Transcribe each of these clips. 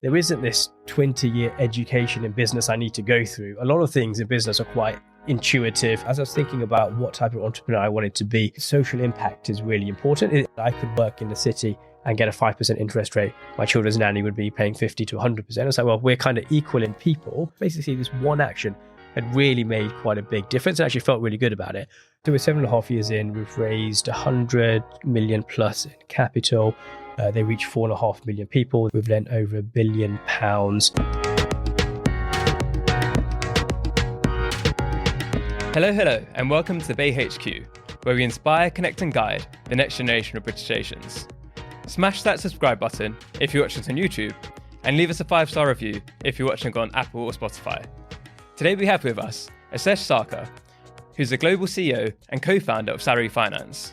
there isn't this 20-year education in business I need to go through. A lot of things in business are quite intuitive. As I was thinking about what type of entrepreneur I wanted to be, social impact is really important. I could work in the city and get a 5% interest rate. My children's nanny would be paying 50 to 100%. It's like, well, we're kind of equal in people. Basically, this one action had really made quite a big difference. I actually felt really good about it. So we're 7.5 years in, we've raised 100 million plus in capital. They reach 4.5 million people. We've lent over £1 billion. Hello, and welcome to the Bay HQ, where we inspire, connect and guide the next generation of British Asians. Smash that subscribe button if you're watching us on YouTube, and leave us a 5-star review if you're watching on Apple or Spotify. Today we have with us Asesh Sarkar, who's the global CEO and co-founder of Salaries Finance.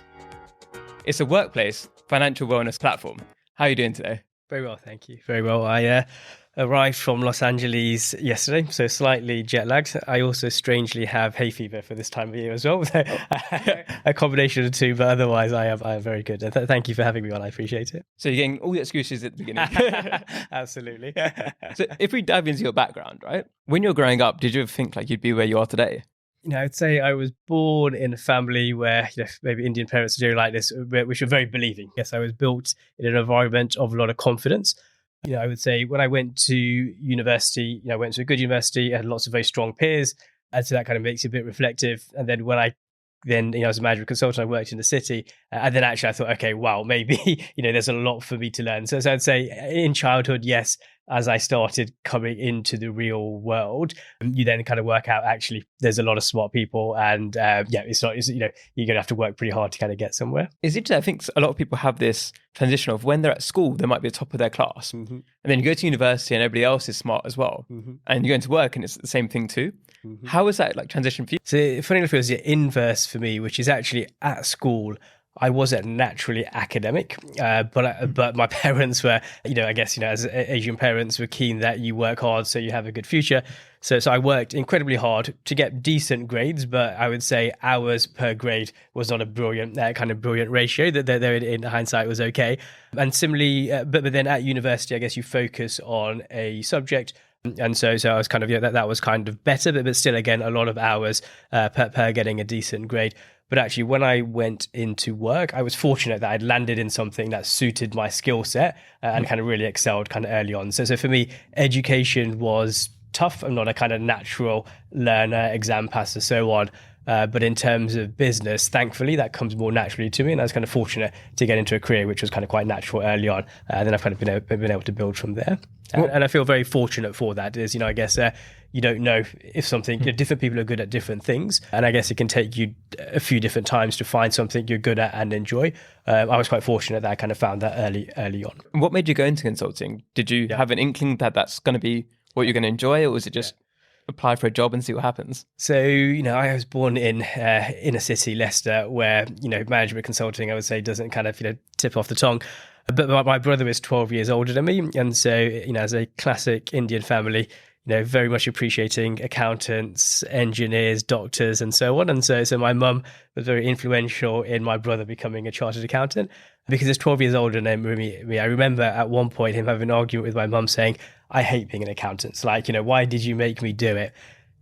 It's a workplace financial wellness platform. How are you doing today? Very well, thank you. Very well. I arrived from Los Angeles yesterday, so slightly jet lagged. I also strangely have hay fever for this time of year as well. A combination of the two, but otherwise I am very good. Thank you for having me on. I appreciate it. So you're getting all the excuses at the beginning. Absolutely. So if we dive into your background, right? When you were growing up, did you ever think like you'd be where you are today? I'd say I was born in a family where, maybe Indian parents are doing like this, which are very believing. Yes, I was built in an environment of a lot of confidence. I would say when I went to university, I went to a good university, I had lots of very strong peers. And so that kind of makes you a bit reflective. And then when I as a management consultant, I worked in the city. And then actually I thought, okay, wow, maybe, there's a lot for me to learn. So I'd say in childhood, yes, as I started coming into the real world, you then kind of work out, actually, there's a lot of smart people. And it's not, you're going to have to work pretty hard to kind of get somewhere. It's interesting. I think a lot of people have this transition of when they're at school, they might be at the top of their class. Mm-hmm. And then you go to university and everybody else is smart as well. Mm-hmm. And you go into work and it's the same thing too. Mm-hmm. How was that like transition for you? So funny enough, it was the inverse for me, which is actually at school, I wasn't naturally academic, but my parents were, as Asian parents were keen that you work hard so you have a good future. So I worked incredibly hard to get decent grades, but I would say hours per grade was not a brilliant ratio. That in hindsight was okay. And similarly, but then at university, I guess you focus on a subject. And so I was kind of, that was kind of better, but still, again, a lot of hours per getting a decent grade. But actually, when I went into work, I was fortunate that I'd landed in something that suited my skill set and kind of really excelled kind of early on. So for me, education was tough. I'm not a kind of natural learner, exam passer, so on. But in terms of business, thankfully, that comes more naturally to me. And I was kind of fortunate to get into a career which was kind of quite natural early on. And then I've kind of been able to build from there. And I feel very fortunate for that. Is, I guess you don't know if something, different people are good at different things. And I guess it can take you a few different times to find something you're good at and enjoy. I was quite fortunate that I kind of found that early on. And what made you go into consulting? Did you have an inkling that that's going to be what you're going to enjoy, or was it just apply for a job and see what happens? So, I was born in inner city, Leicester, where, management consulting, I would say, doesn't kind of, tip off the tongue. But my brother is 12 years older than me. And so, as a classic Indian family, very much appreciating accountants, engineers, doctors, and so on. And so my mum was very influential in my brother becoming a chartered accountant because he's 12 years older than me. I remember at one point him having an argument with my mum saying, I hate being an accountant. It's like, why did you make me do it?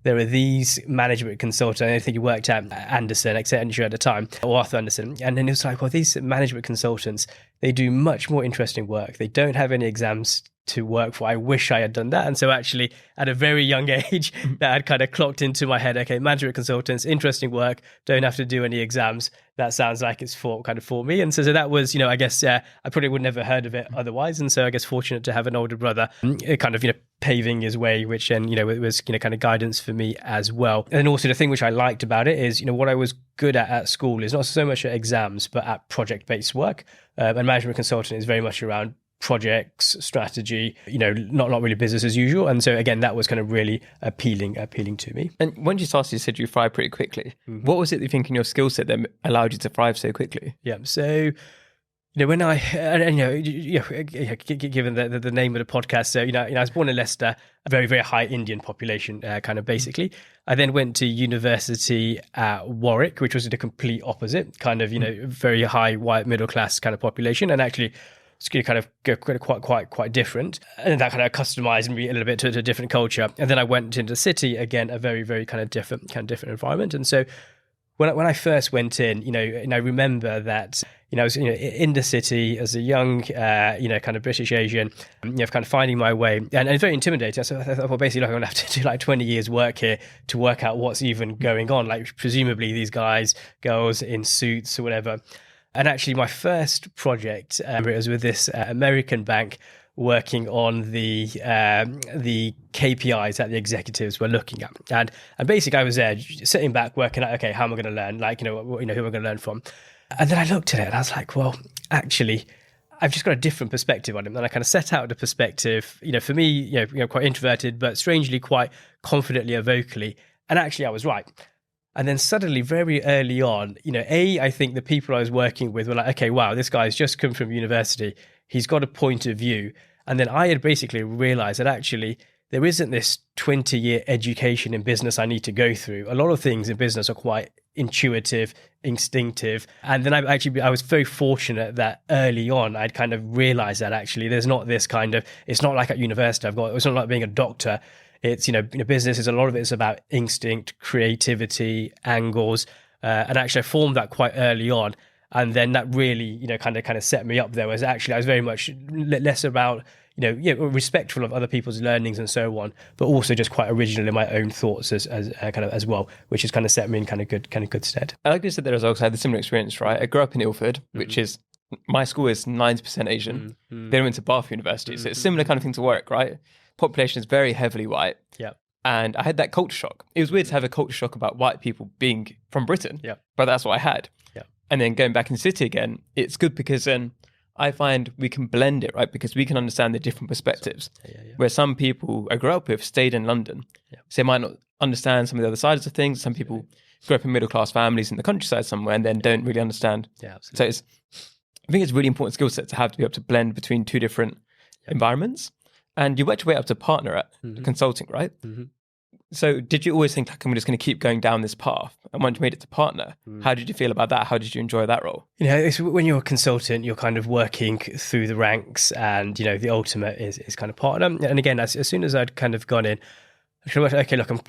There are these management consultants, I think he worked at Anderson, Accenture at the time, or Arthur Anderson. And then it was like, well, these management consultants, they do much more interesting work. They don't have any exams to work for. I wish I had done that. And so actually at a very young age, that had kind of clocked into my head, okay, management consultants, interesting work, don't have to do any exams. That sounds like it's for me. And so that was, I guess I probably would never heard of it otherwise. And so I guess fortunate to have an older brother kind of, paving his way, which then, it was, kind of guidance for me as well. And also the thing which I liked about it is, what I was good at school is not so much at exams, but at project-based work. And management consulting is very much around projects, strategy, not really business as usual. And so again, that was kind of really appealing to me. And when you started, you said you thrive pretty quickly. Mm-hmm. What was it that you think in your skill set that allowed you to thrive so quickly? Yeah. So, when I, given the name of the podcast, so, I was born in Leicester, a very, very high Indian population, kind of basically. I then went to university at Warwick, which was the complete opposite, kind of, very high white middle class kind of population. And actually, it's going to kind of go quite different. And that kind of customized me a little bit to a different culture. And then I went into the city, again, a very, very kind of different environment. And so when I first went in, and I remember that, I was, in the city as a young, kind of British Asian, kind of finding my way, and it's very intimidating. So I thought, well, basically, I'm going to have to do like 20 years work here to work out what's even going on. Like, presumably these guys, girls in suits or whatever. And actually, my first project it was with this American bank, working on the KPIs that the executives were looking at, and basically I was there sitting back working out, okay, how am I going to learn? Like, who am I going to learn from? And then I looked at it and I was like, well, actually, I've just got a different perspective on it. And I kind of set out the perspective, for me, quite introverted, but strangely quite confidently or vocally. And actually, I was right. And then suddenly, very early on, I think the people I was working with were like, okay, wow, this guy's just come from university. He's got a point of view. And then I had basically realized that actually there isn't this 20-year education in business I need to go through. A lot of things in business are quite intuitive, instinctive. And then I was very fortunate that early on, I'd kind of realized that actually there's not this kind of, it's not like at university, it's not like being a doctor. It's, business is a lot of it is about instinct, creativity, angles. And actually I formed that quite early on. And then that really, kind of set me up there. Was actually I was very much less about, respectful of other people's learnings and so on, but also just quite original in my own thoughts as well, which has kind of set me in kind of good stead. I like you said there as well, because I had a similar experience, right? I grew up in Ilford, which is, my school is 90% Asian. Then I went to Bath University, so it's a similar kind of thing to work, right? Population is very heavily white. Yeah. And I had that culture shock. It was weird to have a culture shock about white people being from Britain, but that's what I had. And then going back in the city again, it's good because then I find we can blend it, right? Because we can understand the different perspectives. Where some people I grew up with stayed in London. So they might not understand some of the other sides of things. Some people grew up in middle-class families in the countryside somewhere and then don't really understand. So I think it's a really important skill set to have, to be able to blend between two different environments. And you worked your way up to partner at consulting, right? So did you always think, like, I'm just going to keep going down this path? And once you made it to partner, how did you feel about that? How did you enjoy that role? It's, when you're a consultant, you're kind of working through the ranks, and, the ultimate is kind of partner. And again, as soon as I'd kind of gone in, I was like, okay, look, I'm,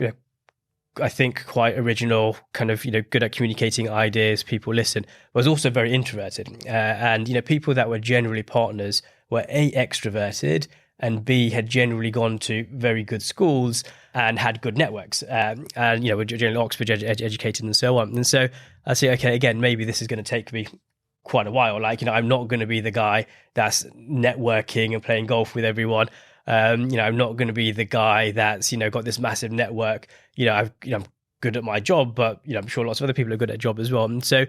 I think quite original, kind of, good at communicating ideas, people listen. I was also very introverted. And, people that were generally partners were A, extroverted, and B, had generally gone to very good schools and had good networks, and were generally Oxford educated and so on. And so I say, okay, again, maybe this is going to take me quite a while. Like, I'm not going to be the guy that's networking and playing golf with everyone. I'm not going to be the guy that's got this massive network. I'm good at my job, but I'm sure lots of other people are good at a job as well. And so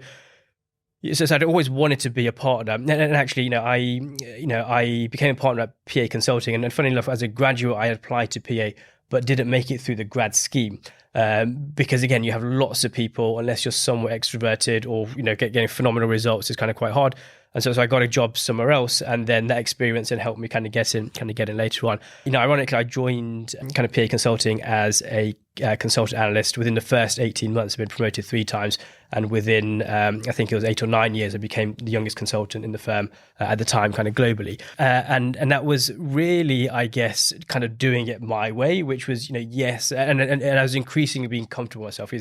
I'd always wanted to be a partner, and actually, I became a partner at PA Consulting, and funny enough, as a graduate, I applied to PA, but didn't make it through the grad scheme, because again, you have lots of people, unless you're somewhat extroverted or getting phenomenal results, is kind of quite hard. And so I got a job somewhere else, and then that experience and helped me kind of get in later on. Ironically, I joined kind of PA Consulting as a consultant analyst. Within the first 18 months, I've been promoted 3 times. And within, I think it was 8 or 9 years, I became the youngest consultant in the firm at the time, kind of globally. And that was really, I guess, kind of doing it my way, which was, yes. And I was increasingly being comfortable with myself.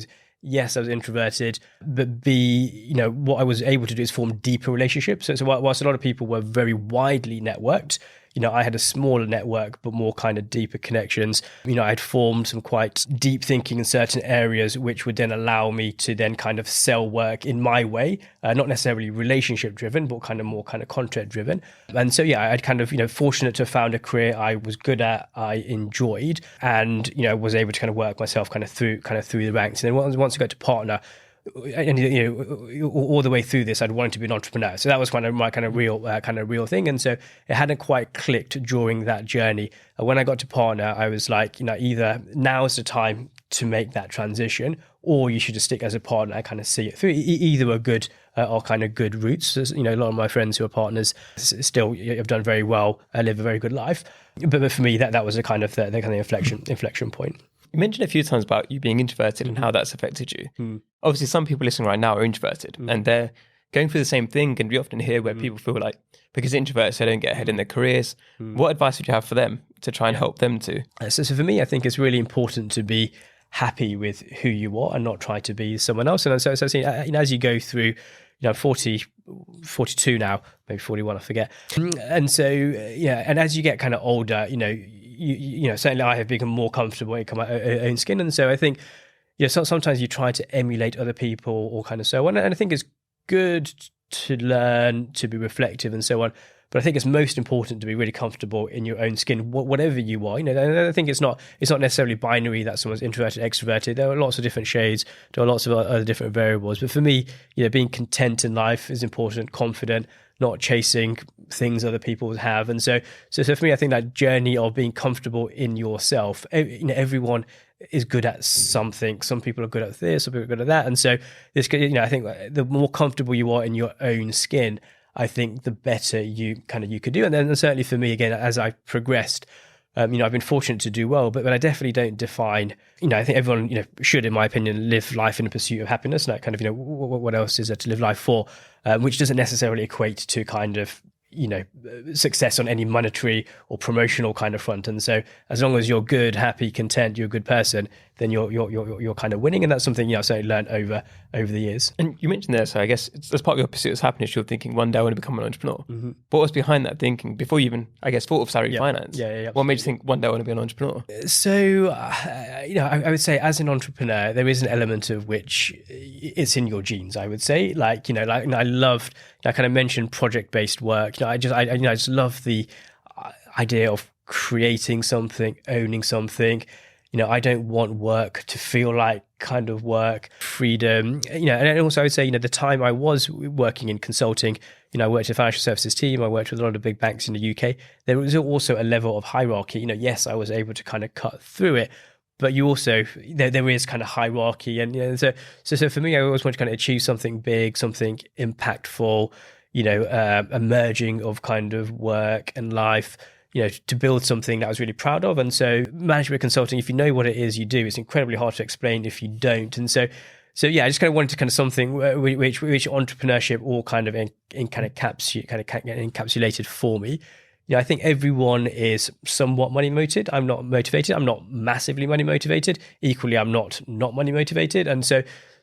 Yes, I was introverted, but B, what I was able to do is form deeper relationships. So whilst a lot of people were very widely networked, I had a smaller network, but more kind of deeper connections. I had formed some quite deep thinking in certain areas, which would then allow me to then kind of sell work in my way, not necessarily relationship driven, but more contract driven. And so, I'd kind of, fortunate to have found a career I was good at, I enjoyed, and, was able to kind of work myself through the ranks. And then once I got to partner, and all the way through this, I'd wanted to be an entrepreneur. So that was kind of my real thing. And so it hadn't quite clicked during that journey. When I got to partner, I was like, either now is the time to make that transition, or you should just stick as a partner and kind of see it through. Either are good or kind of good routes. So, a lot of my friends who are partners still have done very well, live a very good life. But for me, that was the kind of inflection point. You mentioned a few times about you being introverted and how that's affected you. Obviously, some people listening right now are introverted and they're going through the same thing, and we often hear where people feel like because introverts, they don't get ahead in their careers. What advice would you have for them to try and help them to? So for me, I think it's really important to be happy with who you are and not try to be someone else. And so as you go through, 40, 42 now, maybe 41, I forget. And so, and as you get kind of older, you certainly I have become more comfortable in my own skin. And so I think, sometimes you try to emulate other people or kind of so on. And I think it's good to learn to be reflective and so on. But I think it's most important to be really comfortable in your own skin, whatever you are. I think it's not necessarily binary that someone's introverted, extroverted. There are lots of different shades. There are lots of other different variables. But for me, being content in life is important, confident, not chasing things other people have. And so for me, I think that journey of being comfortable in yourself, everyone is good at something. Some people are good at this, some people are good at that. And so this, I think the more comfortable you are in your own skin, I think the better you could do. And then certainly for me, again, as I progressed, I've been fortunate to do well, but I definitely don't define, I think everyone, should, in my opinion, live life in the pursuit of happiness. And that what else is there to live life for? Which doesn't necessarily equate to kind of, success on any monetary or promotional kind of front. And so as long as you're good, happy, content, you're a good person, then you're kind of winning. And that's something, I've certainly learned over the years. And you mentioned there, so I guess as part of your pursuit of happiness, you're thinking one day I want to become an entrepreneur. What was behind that thinking before you even, I guess, thought of salary finance? Yeah. What made you think one day I want to be an entrepreneur? So, I would say as an entrepreneur, there is an element of which it's in your genes, I would say. I loved, I kind of mentioned project-based work. I just love the idea of creating something, owning something. I don't want work to feel like kind of work, freedom, and also I would say, the time I was working in consulting, I worked in a financial services team, I worked with a lot of big banks in the UK. There was also a level of hierarchy. Yes, I was able to kind of cut through it, but you also, there is kind of hierarchy. And so for me, I always want to kind of achieve something big, something impactful, a merging of kind of work and life, to build something that I was really proud of. And so management consulting, if you know what it is you do, it's incredibly hard to explain if you don't. And so I just kind of wanted to kind of something which entrepreneurship all kind of encapsulated for me. I think everyone is somewhat money motivated. I'm not motivated. I'm not massively money motivated. Equally, I'm not money motivated. And so,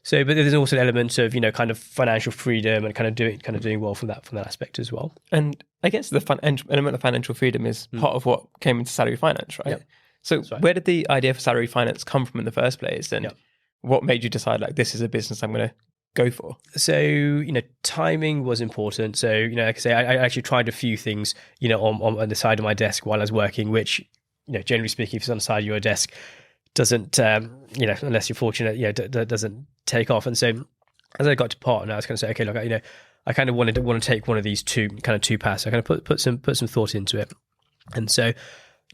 but there's also an element of, kind of financial freedom and kind of doing well from that aspect as well. And I guess the element of financial freedom is part of what came into salary finance, right? Yep. So where did the idea for salary finance come from in the first place? And what made you decide this is a business I'm going to go for? So, timing was important. So, like I say, I actually tried a few things, on the side of my desk while I was working, which, generally speaking, if it's on the side of your desk, doesn't, unless you're fortunate, doesn't take off. And so as I got to partner, I was going to say, okay, look, I kind of want to take one of these two paths. I kind of put some thought into it. And so,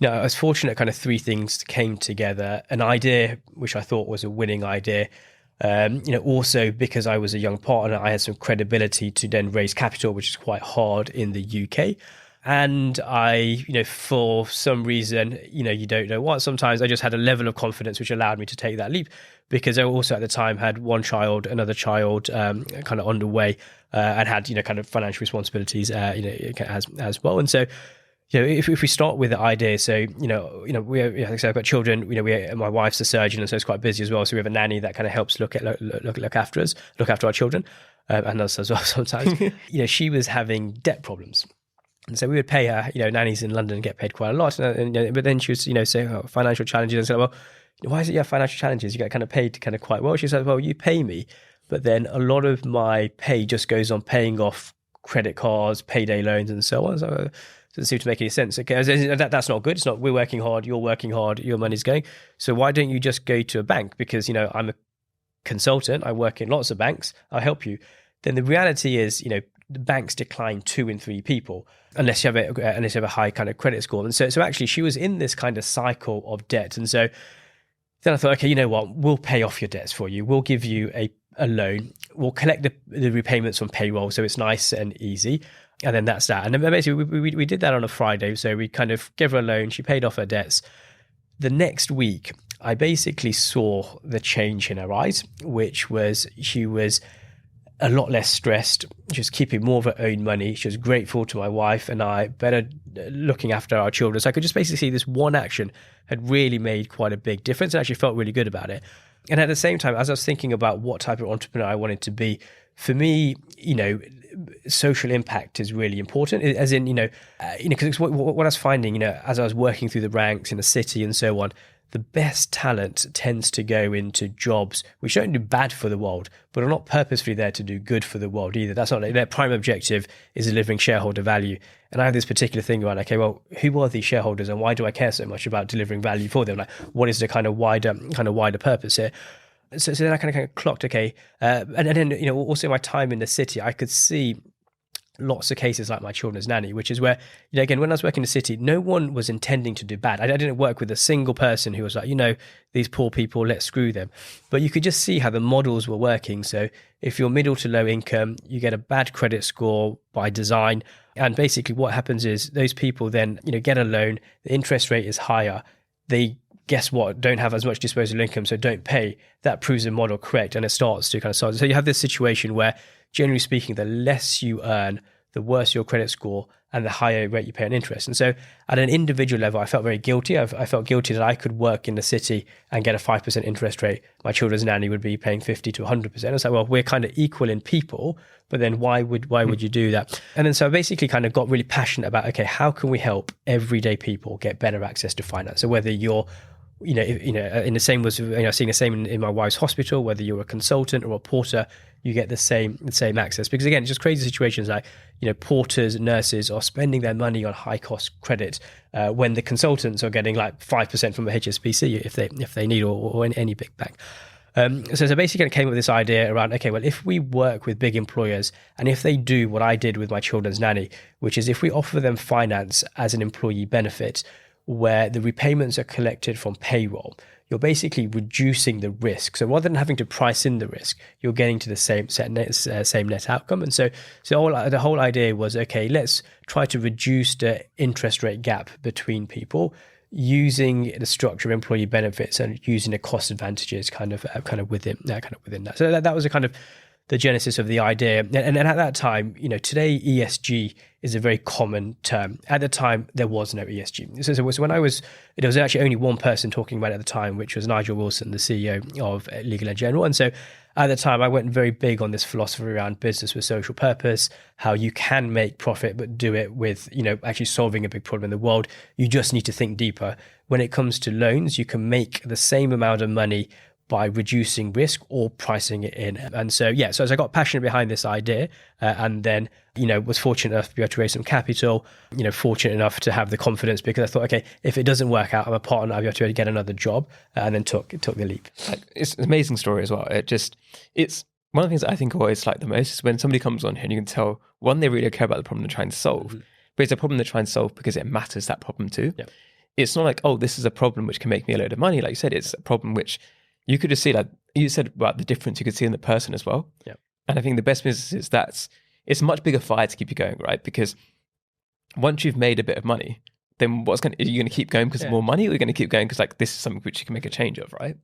I was fortunate kind of three things came together. An idea, which I thought was a winning idea. Also because I was a young partner, I had some credibility to then raise capital, which is quite hard in the UK. And I, for some reason, you don't know what, sometimes I just had a level of confidence which allowed me to take that leap, because I also at the time had one child, another child kind of underway, and had, kind of financial responsibilities, as well. And so, if we start with the idea, so, we, like I said, I've got children, my wife's a surgeon, and so it's quite busy as well. So we have a nanny that kind of helps look after our children, and us as well sometimes. She was having debt problems. And so we would pay her, nannies in London get paid quite a lot. But then she would, say, financial challenges. And say, well, why is it you have financial challenges? You get kind of paid kind of quite well. She said, well, you pay me, but then a lot of my pay just goes on paying off credit cards, payday loans, and so on. So it doesn't seem to make any sense. Okay, that's not good. It's not, we're working hard, you're working hard, your money's going. So why don't you just go to a bank? Because, I'm a consultant, I work in lots of banks, I'll help you. Then the reality is, the banks decline 2 in 3 people unless you have a high kind of credit score. And so actually she was in this kind of cycle of debt. And so then I thought, okay, you know what, we'll pay off your debts for you. We'll give you a loan. We'll collect the repayments from payroll, so it's nice and easy. And then that's that. And then basically we did that on a Friday. So we kind of gave her a loan. She paid off her debts. The next week, I basically saw the change in her eyes, which was she was a lot less stressed. She was keeping more of her own money. She was grateful to my wife and I, better looking after our children. So I could just basically see this one action had really made quite a big difference. I actually felt really good about it. And at the same time, as I was thinking about what type of entrepreneur I wanted to be, for me, social impact is really important. As in, because what I was finding, as I was working through the ranks in the city and so on, the best talent tends to go into jobs which don't do bad for the world, but are not purposefully there to do good for the world either. That's not their prime objective, is delivering shareholder value. And I have this particular thing around, okay, well, who are these shareholders and why do I care so much about delivering value for them? Like, what is the kind of wider purpose here? So then I kind of clocked, okay, and then also my time in the city, I could see lots of cases like my children's nanny, which is where, again, when I was working in the city, no one was intending to do bad. I didn't work with a single person who was like, these poor people, let's screw them. But you could just see how the models were working. So if you're middle to low income, you get a bad credit score by design. And basically what happens is those people then, get a loan, the interest rate is higher. They, guess what, don't have as much disposable income, so don't pay. That proves the model correct, and it starts to kind of solve. So you have this situation where, generally speaking, the less you earn, the worse your credit score and the higher rate you pay on interest. And so at an individual level, I felt very guilty. I felt guilty that I could work in the city and get a 5% interest rate. My children's nanny would be paying 50 to 100%. It's like, well, we're kind of equal in people, but then why would you do that? And then so I basically kind of got really passionate about, okay, how can we help everyday people get better access to finance? So whether you're in the same was, seeing the same in my wife's hospital, whether you're a consultant or a porter, you get the same access. Because again, it's just crazy situations like, porters, nurses are spending their money on high cost credit when the consultants are getting like 5% from the HSBC if they need or any big bank. So basically I came up with this idea around, okay, well, if we work with big employers and if they do what I did with my children's nanny, which is if we offer them finance as an employee benefit, where the repayments are collected from payroll, you're basically reducing the risk. So rather than having to price in the risk, you're getting to the same net outcome. And so the whole idea was, okay, let's try to reduce the interest rate gap between people using the structure of employee benefits and using the cost advantages kind of within that. So that was a kind of the genesis of the idea. And at that time, today ESG is a very common term. At the time, there was no ESG. So when there was actually only one person talking about it at the time, which was Nigel Wilson, the CEO of Legal & General. And so at the time, I went very big on this philosophy around business with social purpose, how you can make profit, but do it with, actually solving a big problem in the world. You just need to think deeper. When it comes to loans, you can make the same amount of money by reducing risk or pricing it in. And so, so as I got passionate behind this idea and then, was fortunate enough to be able to raise some capital, fortunate enough to have the confidence because I thought, okay, if it doesn't work out, I'm a partner, I'll be able to get another job and then took the leap. It's an amazing story as well. It's one of the things that I think always like the most is when somebody comes on here and you can tell, one, they really care about the problem they're trying to solve, but it's a problem they're trying to solve because it matters, that problem too. Yeah. It's not like, oh, this is a problem which can make me a load of money. Like you said, it's a problem which you could just see, like you said about the difference you could see in the person as well. Yeah. And I think the best business is it's a much bigger fire to keep you going, right? Because once you've made a bit of money, then are you going to keep going because of more money, or are you going to keep going because like this is something which you can make a change of, right?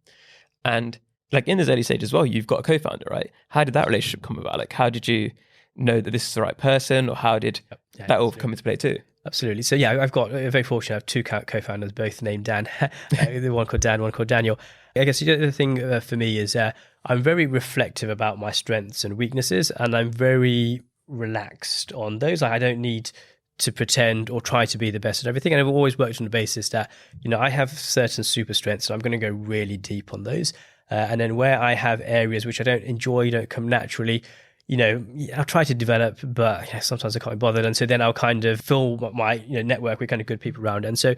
And like in this early stage as well, you've got a co-founder, right? How did that relationship come about? Like how did you know that this is the right person, or how did that all come into play too? Absolutely. So I've got very fortunate. I have two co-founders, both named Dan. One called Dan, one called Daniel. I guess the other thing for me is I'm very reflective about my strengths and weaknesses, and I'm very relaxed on those. I don't need to pretend or try to be the best at everything. And I've always worked on the basis that, I have certain super strengths and I'm going to go really deep on those. And then where I have areas which I don't enjoy, don't come naturally, I'll try to develop, but sometimes I can't be bothered. And so then I'll kind of fill my network with kind of good people around. And so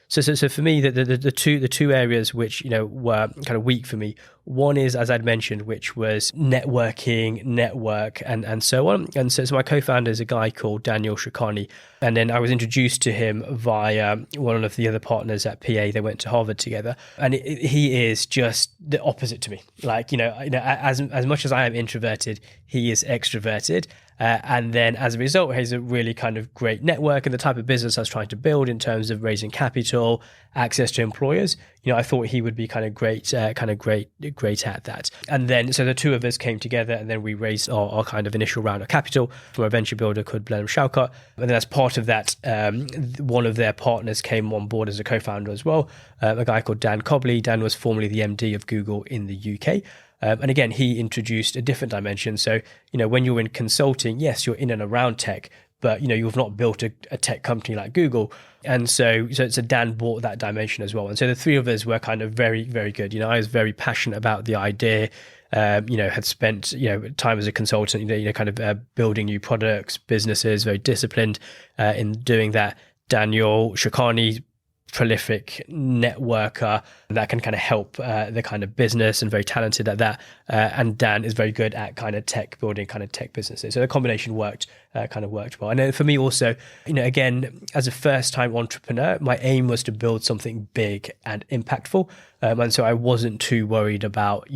for me, the two areas which were kind of weak for me, one is, as I'd mentioned, which was network and so on. And so my co-founder is a guy called Daniel Shikani, and then I was introduced to him via one of the other partners at PA. They went to Harvard together, and he is just the opposite to me. Like as much as I am introverted, he is extroverted. And then as a result, has a really kind of great network and the type of business I was trying to build in terms of raising capital, access to employers. I thought he would be kind of great at that. And then, so the two of us came together and then we raised our kind of initial round of capital from a venture builder called Blenheim Shalcott. And then as part of that, one of their partners came on board as a co-founder as well, a guy called Dan Cobley. Dan was formerly the MD of Google in the UK. And again, he introduced a different dimension. So, when you're in consulting, yes, you're in and around tech, but, you've not built a tech company like Google. And so Dan brought that dimension as well. And so the three of us were kind of very, very good. I was very passionate about the idea, had spent, time as a consultant, kind of building new products, businesses, very disciplined in doing that. Daniel Shakani, prolific networker that can kind of help the kind of business and very talented at that. And Dan is very good at kind of tech building, kind of tech businesses. So the combination worked well. And then for me also, again, as a first time entrepreneur, my aim was to build something big and impactful. And so I wasn't too worried about,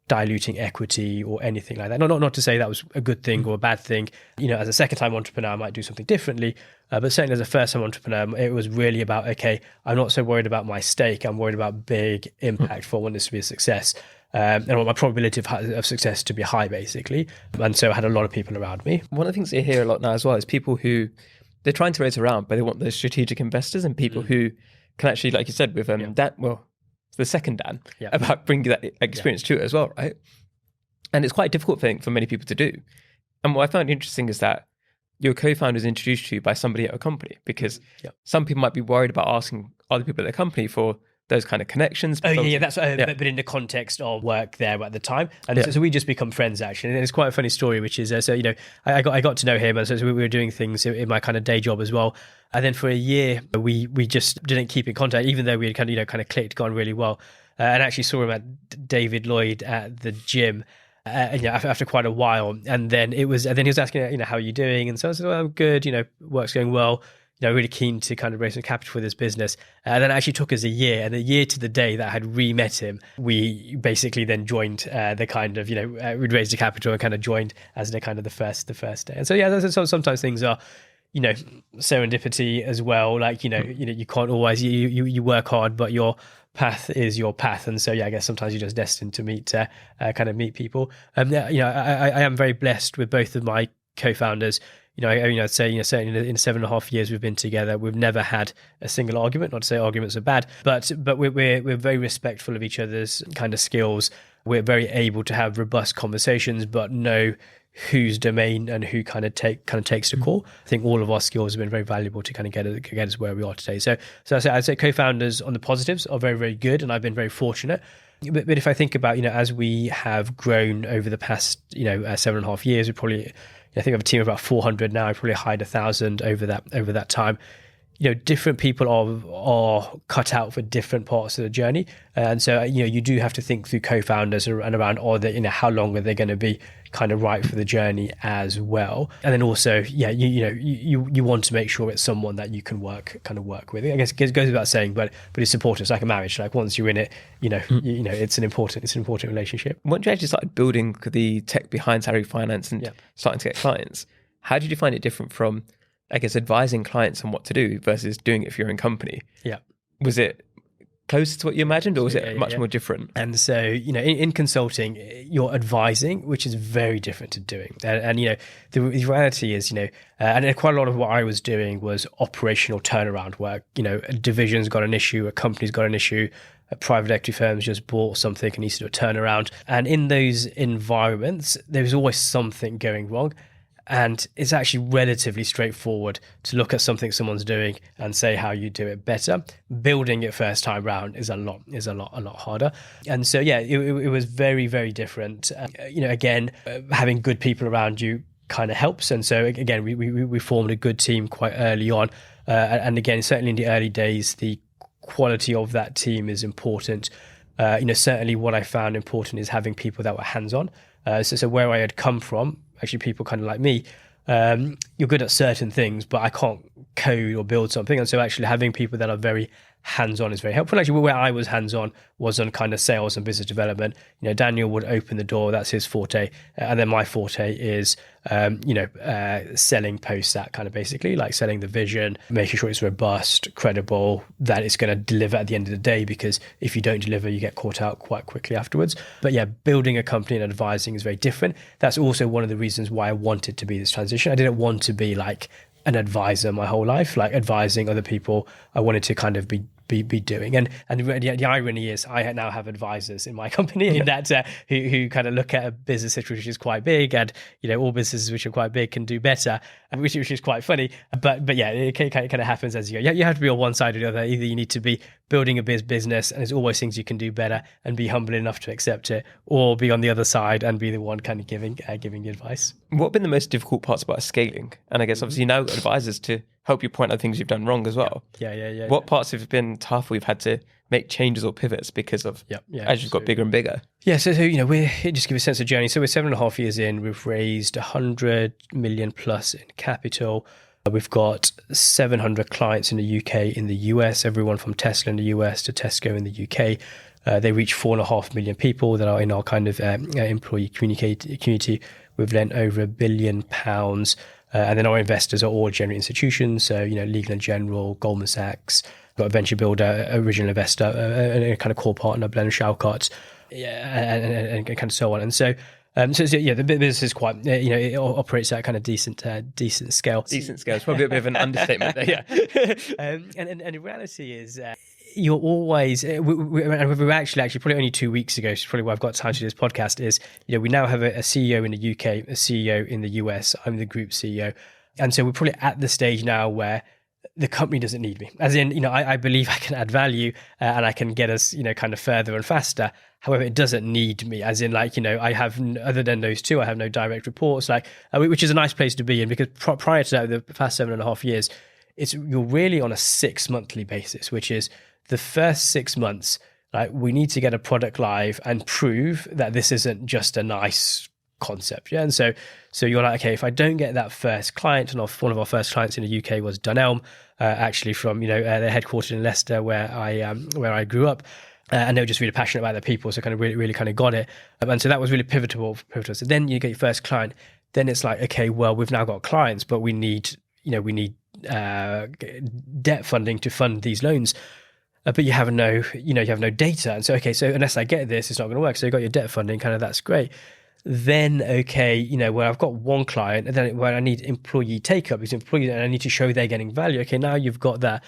diluting equity or anything like that. Not to say that was a good thing or a bad thing. As a second time entrepreneur, I might do something differently. But certainly as a first time entrepreneur, it was really about, okay, I'm not so worried about my stake. I'm worried about big, impactful. I want this to be a success. And I want my probability of success to be high, basically. And so I had a lot of people around me. One of the things you hear a lot now as well is people who, they're trying to raise a round, but they want those strategic investors and people who can actually, like you said, with the second Dan, about bringing that experience to it as well, right? And it's quite a difficult thing for many people to do. And what I found interesting is that your co-founder is introduced to you by somebody at a company, because some people might be worried about asking other people at their company for those kind of connections. But in the context of work there at the time. And so we just become friends, actually. And it's quite a funny story, which is, I got to know him, and so we were doing things in my kind of day job as well. And then for a year, we just didn't keep in contact, even though we had kind of clicked, gone really well. And actually saw him at David Lloyd at the gym, after quite a while. And then he was asking, how are you doing? And so I said, well, I'm good, work's going well. Really keen to kind of raise some capital for this business. And then it actually took us a year, and a year to the day that I had re-met him, we basically then joined the kind of, we'd raised the capital and kind of joined as the kind of the first day. And so sometimes things are, serendipity as well. Like, you can't always, you work hard, but your path is your path. And so, I guess sometimes you're just destined to meet people. I am very blessed with both of my co-founders. I'd say, certainly in the 7.5 years we've been together, we've never had a single argument. Not to say arguments are bad, but we're very respectful of each other's kind of skills. We're very able to have robust conversations, but know whose domain and who kind of takes the call. I think all of our skills have been very valuable to kind of get us where we are today. So I'd say co-founders on the positives are very, very good, and I've been very fortunate. But if I think about, as we have grown over the past, 7.5 years, we probably, I think I have a team of about 400 now. I probably hired 1,000 over that time. Different people are cut out for different parts of the journey, and so you do have to think through co-founders and around, how long are they going to be kind of right for the journey as well. And then also, you want to make sure it's someone that you can work with. I guess it goes without saying, but it's important. It's like a marriage. Like once you're in it, it's an important relationship. Once you actually started building the tech behind Salary Finance and starting to get clients, how did you find it different from, I guess, advising clients on what to do versus doing it for your own company? Yeah. Was it close to what you imagined, or was it much more different? And so, in consulting, you're advising, which is very different to doing. And the reality is, and quite a lot of what I was doing was operational turnaround work. A division's got an issue, a company's got an issue, a private equity firm's just bought something and needs to do a turnaround. And in those environments, there's always something going wrong. And it's actually relatively straightforward to look at something someone's doing and say how you do it better. Building it first time round is a lot harder. And so, it was very, very different. Again, having good people around you kind of helps. And so again, we formed a good team quite early on. And again, certainly in the early days, the quality of that team is important. Certainly what I found important is having people that were hands-on. So where I had come from, actually people kind of like me, you're good at certain things, but I can't code or build something. And so actually having people that are very hands-on is very helpful. Actually, where I was hands-on was on kind of sales and business development. Daniel would open the door, that's his forte, and then my forte is selling posts, that kind of basically like selling the vision, making sure it's robust, credible, that it's going to deliver at the end of the day, because if you don't deliver, you get caught out quite quickly afterwards. But yeah, building a company and advising is very different. That's also one of the reasons why I wanted to be this transition. I didn't want to be like an advisor my whole life, like advising other people. I wanted to kind of be doing. And the irony is I now have advisors in my company in that who kind of look at a business which is quite big, and all businesses which are quite big can do better, which is quite funny. But yeah, it kind of happens as you go. You have to be on one side or the other. Either you need to be building a business and there's always things you can do better and be humble enough to accept it, or be on the other side and be the one kind of giving the advice. What have been the most difficult parts about scaling? And I guess obviously now got advisors to help you point out things you've done wrong as well. Yeah. What parts have been tough where you've had to make changes or pivots because of as you've got bigger and bigger? Yeah, so we're just give you a sense of journey. So we're 7.5 years in. We've raised 100 million plus in capital. We've got 700 clients in the UK, in the US, everyone from Tesla in the US to Tesco in the UK. They reach 4.5 million people that are in our kind of employee community. We've lent over £1 billion. And then our investors are all general institutions. So, Legal & General, Goldman Sachs, got a venture builder, original investor, a kind of core partner, Blenheim Shalcott, and kind of so on. And so, the business is quite, it operates at kind of decent scale. Decent scale. It's probably a bit of an understatement there, yeah. And the reality is, you're always, we're actually probably only 2 weeks ago, so probably why I've got time to do this podcast is, we now have a CEO in the UK, a CEO in the US. I'm the group CEO. And so we're probably at the stage now where the company doesn't need me. As in, I believe I can add value and I can get us, kind of further and faster. However, it doesn't need me. As in, I have, other than those two, I have no direct reports, which is a nice place to be in, because prior to that, the past 7.5 years, you're really on a 6 monthly basis, which is the first 6 months, we need to get a product live and prove that this isn't just a nice concept. Yeah. And so you're like, okay, if I don't get that first client, and one of our first clients in the UK was Dunelm, actually from, they're headquartered in Leicester, where I grew up. And they were just really passionate about their people. So kind of really kind of got it. And so that was really pivotal. So then you get your first client. Then it's like, okay, well, we've now got clients, but we need debt funding to fund these loans. But you have no data. And so, okay, so unless I get this, it's not going to work. So you got your debt funding, kind of, that's great. Then, okay, where I've got one client, and then where I need employee take-up, is employees, and I need to show they're getting value. Okay, now you've got that.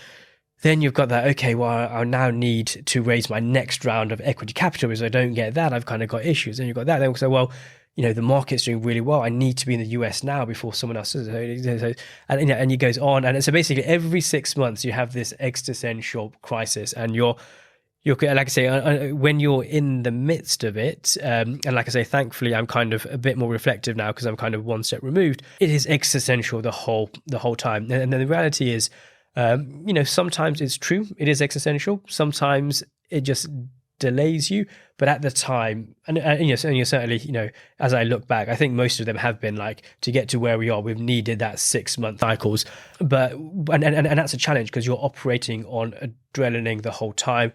Then you've got that, okay, well, I now need to raise my next round of equity capital, because I don't get that, I've kind of got issues. Then you've got that. Then so, well, the market's doing really well. I need to be in the US now before someone else does it. And it goes on. And so basically every 6 months you have this existential crisis, and you're like I say, when you're in the midst of it, and like I say, thankfully I'm kind of a bit more reflective now because I'm kind of one step removed. It is existential the whole time. And then the reality is, sometimes it's true, it is existential. Sometimes it just delays you, but at the time, and you're certainly, as I look back, I think most of them have been like, to get to where we are, we've needed that 6 month cycles, but and that's a challenge, because you're operating on adrenaline the whole time,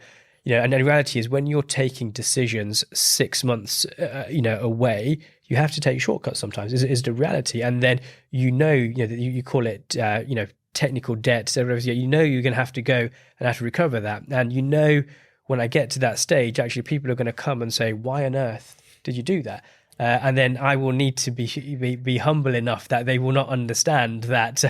and the reality is, when you're taking decisions 6 months away, you have to take shortcuts sometimes, is the reality. And then you call it technical debt, so you're going to have to go and have to recover that. And when I get to that stage, actually people are going to come and say, why on earth did you do that? And then I will need to be humble enough that they will not understand that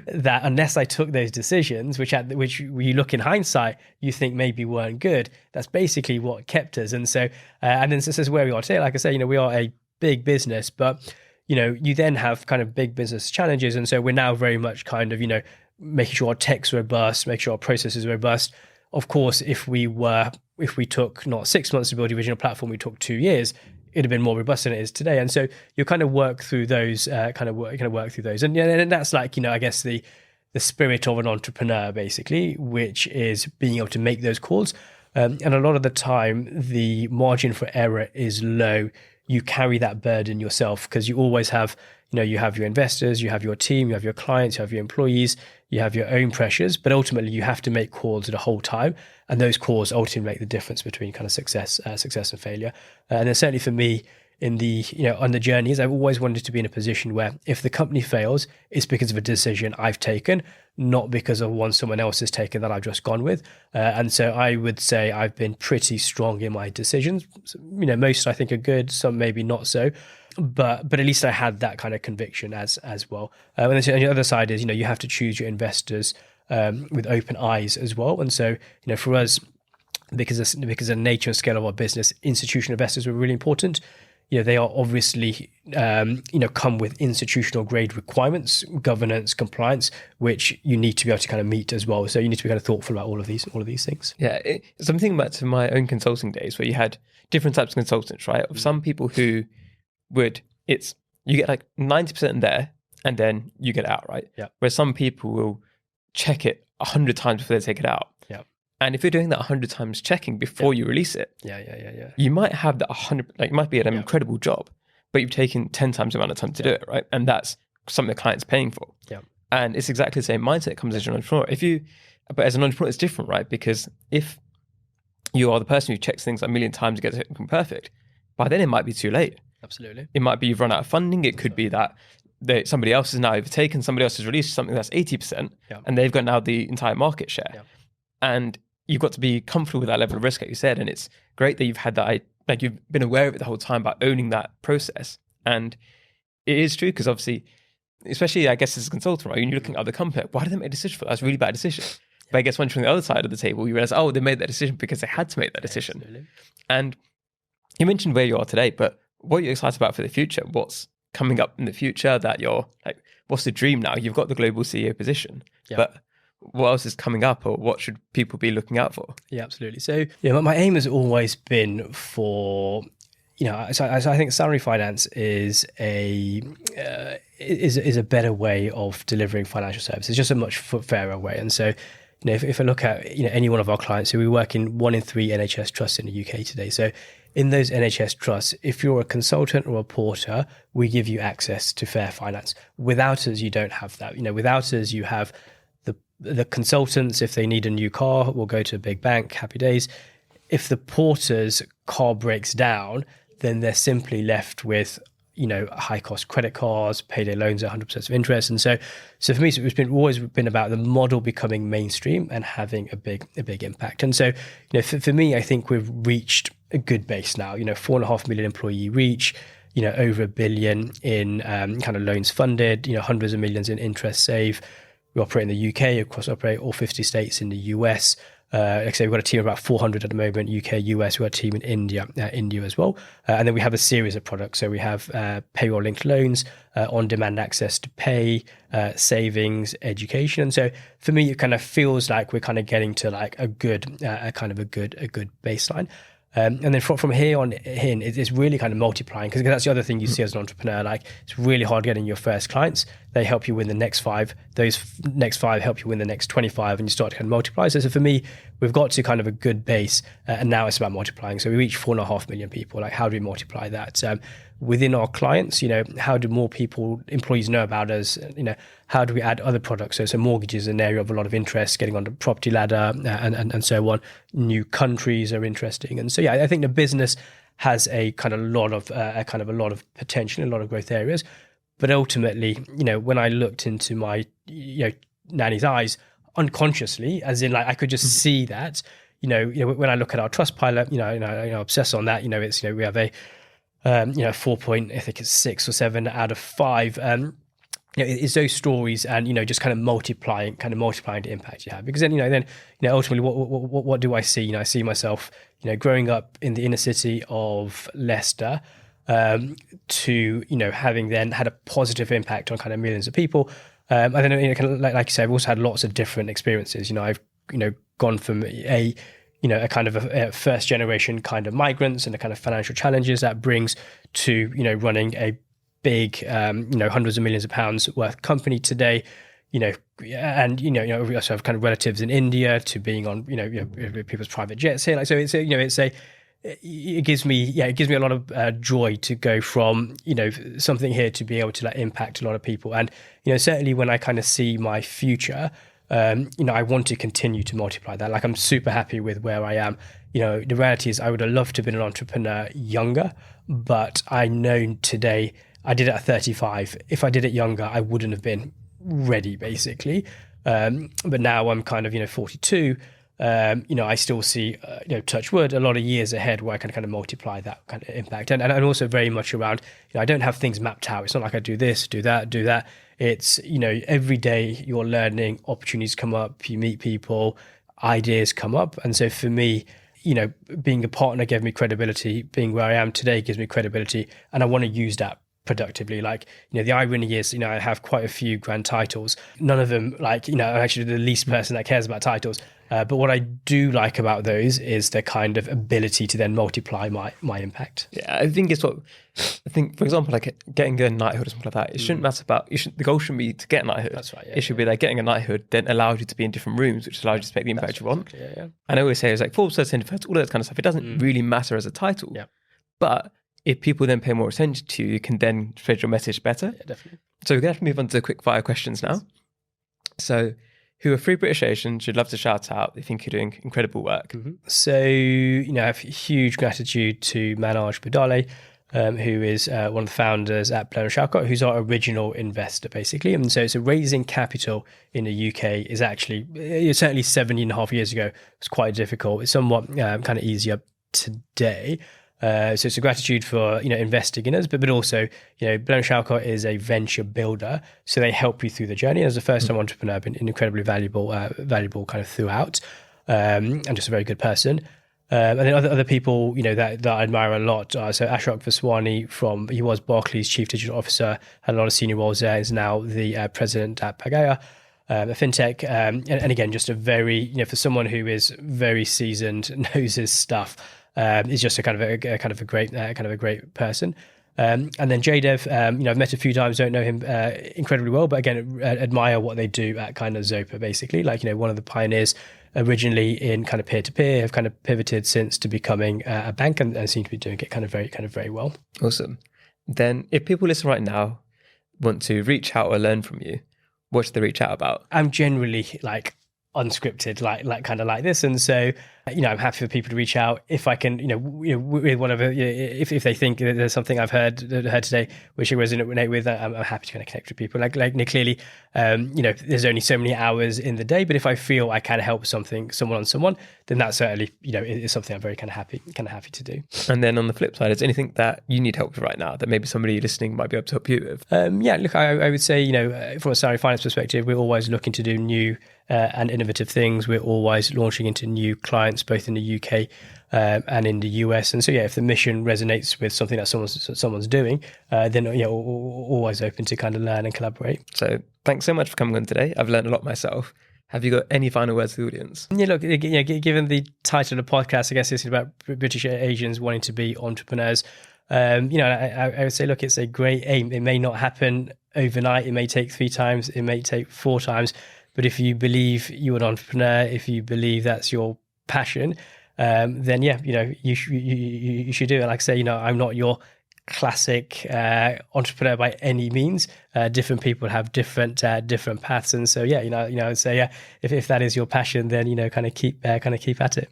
that unless I took those decisions, which you look in hindsight, you think maybe weren't good. That's basically what kept us. And so, and then this is where we are today. Like I say, we are a big business, but you then have kind of big business challenges. And so we're now very much kind of, making sure our tech's robust, make sure our process is robust. Of course, if we took not 6 months to build the original platform, we took 2 years, it'd have been more robust than it is today. And so you kind of work through those, And that's like, I guess the spirit of an entrepreneur, basically, which is being able to make those calls. And a lot of the time, the margin for error is low. You carry that burden yourself because you always have, you have your investors, you have your team, you have your clients, you have your employees, you have your own pressures, but ultimately you have to make calls the whole time. And those calls ultimately make the difference between kind of success and failure. And then certainly for me, in the on the journeys, I've always wanted to be in a position where if the company fails, it's because of a decision I've taken, not because of one someone else has taken that I've just gone with. And so I would say I've been pretty strong in my decisions. Most I think are good, some maybe not so, but at least I had that kind of conviction as well. And then on the other side is you have to choose your investors with open eyes as well. And so for us, because of the nature and scale of our business, institutional investors were really important. They are obviously, come with institutional grade requirements, governance, compliance, which you need to be able to kind of meet as well. So you need to be kind of thoughtful about all of these things. Yeah, something back to my own consulting days where you had different types of consultants, right? Of some people who you get like 90% there and then you get out, right? Yeah. Where some people will check it 100 times before they take it out. Yeah. And if you're doing that 100 times checking before you release it, you might have that 100, like it might be an incredible job, but you've taken 10 times the amount of time to do it, right? And that's something the client's paying for. Yeah. And it's exactly the same mindset that comes as an entrepreneur. But as an entrepreneur, it's different, right? Because if you are the person who checks things a million times and gets it perfect, by then it might be too late. Absolutely. It might be you've run out of funding. It could be that somebody else has now overtaken, somebody else has released something that's 80% and they've got now the entire market share. Yeah. And you've got to be comfortable with that level of risk, like you said. And it's great that you've had that, like you've been aware of it the whole time by owning that process. And it is true because obviously, especially I guess as a consultant, right? When you're looking at other companies, why did they make a decision for that? That's a really bad decision. But I guess once you're on the other side of the table, you realize, they made that decision because they had to make that decision. Absolutely. And you mentioned where you are today, but what are you excited about for the future? What's coming up in the future that you're like, what's the dream now? You've got the global CEO position, but what else is coming up or what should people be looking out for? Yeah, absolutely. So, my aim has always been for, so I think salary finance is a better way of delivering financial services, just a much fairer way. And so, if I look at, any one of our clients, so we work in 1 in 3 NHS trusts in the UK today. So in those NHS trusts, if you're a consultant or a porter, we give you access to fair finance. Without us, you don't have that. Without us, you have the consultants, if they need a new car, will go to a big bank, happy days. If the porter's car breaks down, then they're simply left with, high cost credit cards, payday loans at 100% of interest. And so for me, it's always been about the model becoming mainstream and having a big impact. And so, for me, I think we've reached a good base now, 4.5 million employee reach, over $1 billion in kind of loans funded, hundreds of millions in interest save. We operate in the UK, operate all 50 states in the US. Like I say, we've got a team of about 400 at the moment, UK, US. We've got a team in India as well. And then we have a series of products. So we have payroll-linked loans, on-demand access to pay, savings, education. And so for me, it kind of feels like we're kind of getting to like a good baseline. And then from here on in, it's really kind of multiplying because that's the other thing you see as an entrepreneur. Like it's really hard getting your first clients. They help you win the next 5. Those next 5 help you win the next 25, and you start to kind of multiply. So for me, we've got to kind of a good base, and now it's about multiplying. So we reach 4.5 million people. Like how do we multiply that? Within our clients, how do more employees know about us? How do we add other products? So mortgages is an area of a lot of interest, getting on the property ladder and so on. New countries are interesting. And so, I think the business has a kind of lot of potential, a lot of growth areas. But ultimately, when I looked into my, nanny's eyes unconsciously, as in like, I could just see that, when I look at our Trustpilot, I obsess on that, it's, we have a, 4.6 or 7 out of 5. It's those stories and, just kind of multiplying the impact you have. Because then, ultimately what do I see? I see myself, growing up in the inner city of Leicester, to, having then had a positive impact on kind of millions of people. I don't know, kind of like you said, I've also had lots of different experiences. I've, gone from a kind of a first generation kind of migrants and the kind of financial challenges that brings to, running a big, hundreds of millions of pounds worth company today. and we also have kind of relatives in India, to being on people's private jets here. Like, so it gives me a lot of joy to go from something here to be able to like impact a lot of people. And certainly when I kind of see my future, I want to continue to multiply that. Like, I'm super happy with where I am. The reality is I would have loved to have been an entrepreneur younger, but I know today I did it at 35. If I did it younger, I wouldn't have been ready, basically. But now I'm kind of 42. I still see, touch wood, a lot of years ahead where I can kind of multiply that kind of impact. And also very much around, I don't have things mapped out. It's not like I do this, do that. It's, every day you're learning, opportunities come up, you meet people, ideas come up. And so for me, being a partner gave me credibility. Being where I am today gives me credibility. And I want to use that productively. Like, the irony is, I have quite a few grand titles. None of them, like, I'm actually the least person that cares about titles. But what I do like about those is the kind of ability to then multiply my impact. Yeah, I think for example, like getting a knighthood or something like that, it shouldn't matter about, the goal shouldn't be to get knighthood. That's right. Yeah, it should be like getting a knighthood then allows you to be in different rooms, which allows you to make the impact you want. Exactly, yeah. And I always say, it's like Forbes, Introvert, all that kind of stuff. It doesn't really matter as a title. Yeah. But if people then pay more attention to you, you can then spread your message better. Yeah, definitely. So we're going to have to move on to quick fire questions now. So, who are 3 British Asians you'd love to shout out? They think you're doing incredible work. Mm-hmm. So, I have huge gratitude to Manoj Budale, who is one of the founders at Leicester, Sarkar, who's our original investor, basically. And so raising capital in the UK is actually, certainly 17.5 years ago, was quite difficult. It's somewhat kind of easier today. So it's a gratitude for, investing in us, but also, Leicester Sarkar is a venture builder. So they help you through the journey. As a first time entrepreneur, I've been incredibly valuable kind of throughout, and just a very good person. And then other people, that I admire a lot. So Ashok Vaswani he was Barclays Chief Digital Officer, had a lot of senior roles there, is now the president at Pagaya, a fintech. And again, just a very, for someone who is very seasoned, knows his stuff, is just a kind of a great person. And then JDev, I've met a few times, don't know him incredibly well, but again, admire what they do at kind of Zopa, basically. Like, one of the pioneers originally in kind of peer-to-peer, have kind of pivoted since to becoming a bank and seem to be doing it kind of very well. Awesome. Then if people listen right now want to reach out or learn from you, what should they reach out about? I'm generally like unscripted, like kind of like this. And so, I'm happy for people to reach out if I can, with whatever, if they think that there's something I've heard today which I resonate with, I'm happy to kind of connect with people. Like clearly, there's only so many hours in the day, but if I feel I can help someone, then that certainly, is something I'm very kind of happy to do. And then on the flip side, is there anything that you need help with right now that maybe somebody listening might be able to help you with? Look, I would say, from a salary finance perspective, we're always looking to do new and innovative things. We're always launching into new clients, both in the UK and in the US. And so, if the mission resonates with something that someone's doing, then always open to kind of learn and collaborate. So thanks so much for coming on today. I've learned a lot myself. Have you got any final words for the audience? Yeah, look, given the title of the podcast, I guess it's about British Asians wanting to be entrepreneurs. I would say, look, it's a great aim. It may not happen overnight. It may take 3 times. It may take 4 times. But if you believe you're an entrepreneur, if you believe that's your passion, then you should do it. Like I say, I'm not your classic entrepreneur by any means. Different people have different paths, and so I would say if that is your passion, then kind of keep at it.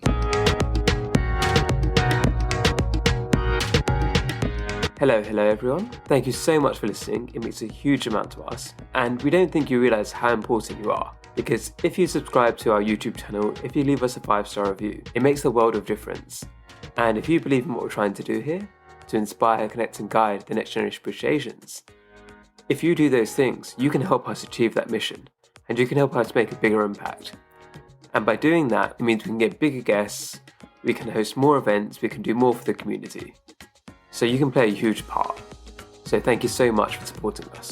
Hello everyone. Thank you so much for listening. It means a huge amount to us, and we don't think you realise how important you are. Because if you subscribe to our YouTube channel, if you leave us a 5-star review, it makes a world of difference. And if you believe in what we're trying to do here, to inspire, connect and guide the next generation of British Asians, if you do those things, you can help us achieve that mission, and you can help us make a bigger impact. And by doing that, it means we can get bigger guests, we can host more events, we can do more for the community. So you can play a huge part. So thank you so much for supporting us.